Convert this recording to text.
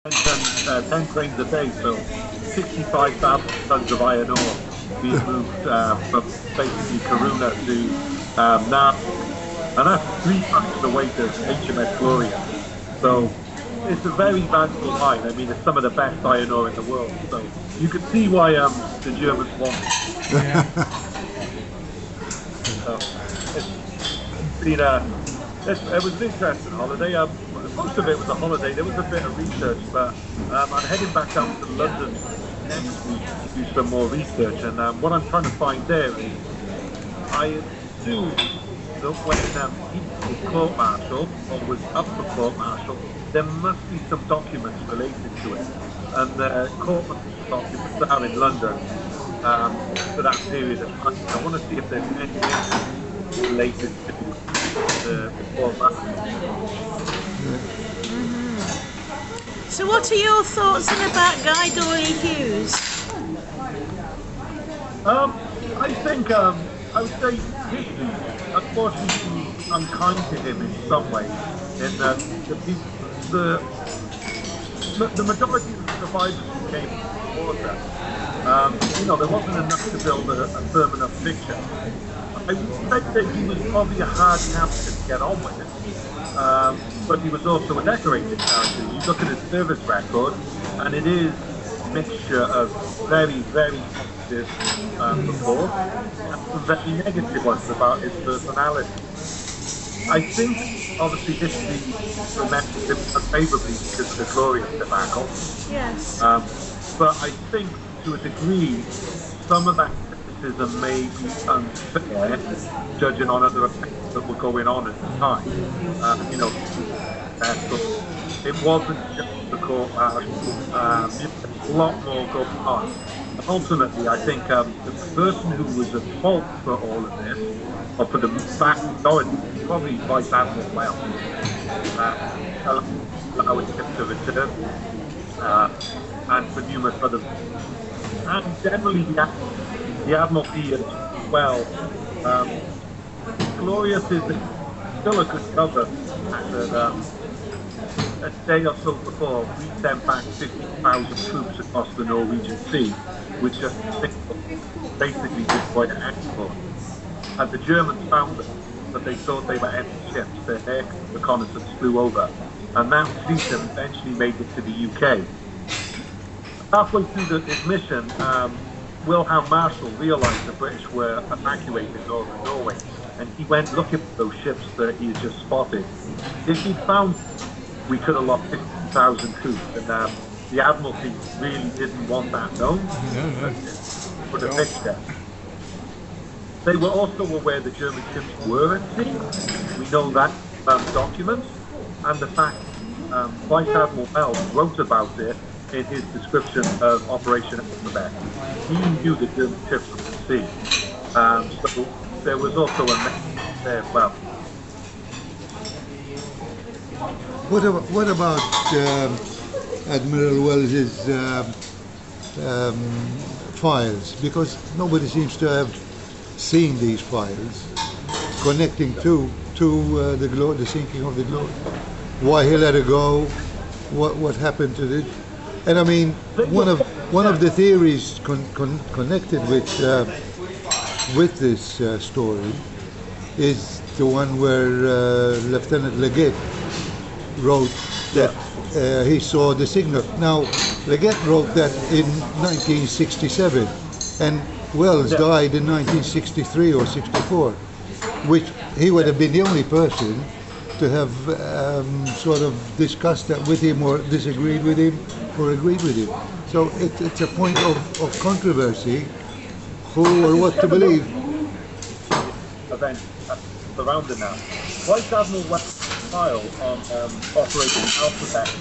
10 trains a day, so 65,000 tons of iron ore being moved from basically Karuna to now, and that's 3 times the weight of HMS Glorious. So it's a very valuable mine. I mean, it's some of the best iron ore in the world. So you can see why the Germans want it. Yeah. So it's been it was an interesting holiday. Most of it was a holiday. There was a bit of research, but I'm heading back down to London next week to do some more research. And what I'm trying to find there is, I assume that when he was court-martial or was up for court-martial, there must be some documents related to it. And the court-martial documents are in London for that period of time. I want to see if there's anything related to the court-martial. So what are your thoughts on about Guy Doyle Hughes? I think I would say history, unfortunately, unkind to him in some ways. In that the majority of the survivors who came from the water, there wasn't enough to build a firm enough picture. I would say that he was probably a hard captain to get on with it. But he was also a decorated character. You look at his service record, and it is a mixture of very, very positive reports and some very negative ones about his personality. I think, obviously, history remembers him unfavourably because of the Glorious debacle. Yes. But I think, to a degree, some of that criticism may be unfair, judging on other effects that were going on at the time. It wasn't just the court martial. A lot more going on. And ultimately, I think the person who was at fault for all of this, or for the vast majority, was probably Vice Admiral Wells. Allowing him to return, and for numerous other reasons. And generally, the Admiralty as well. Glorious is still a good cover. A day or so before, we sent back 50,000 troops across the Norwegian Sea, which just basically destroyed an export. And the Germans found them, but they thought they were empty ships. Their air reconnaissance flew over, and that fleet eventually made it to the UK. Halfway through this mission, Wilhelm Marshall realised the British were evacuating northern Norway, and he went looking for those ships that he had just spotted. If he'd found, we could have lost 50,000 troops, and the Admiralty really didn't want that known for the picture. They were also aware the German ships were at sea. We know that documents, and the fact Vice Admiral Wells wrote about it in his description of Operation Alphabet. He knew the German ships were at sea. So there was also a message there as well. What about Admiral Wells's files? Because nobody seems to have seen these files connecting to the sinking of the Glory. Why he let it go? What happened to it? And I mean, one of the theories connected with this story is the one where Lieutenant Leggett wrote that he saw the signal. Now, Leggett wrote that in 1967, and Wells died in 1963 or 64, which he would have been the only person to have sort of discussed that with him, or disagreed with him, or agreed with him. So it's a point of controversy, who or what to believe. Event surrounding that. Vice Admiral West's file on Operation Alphabet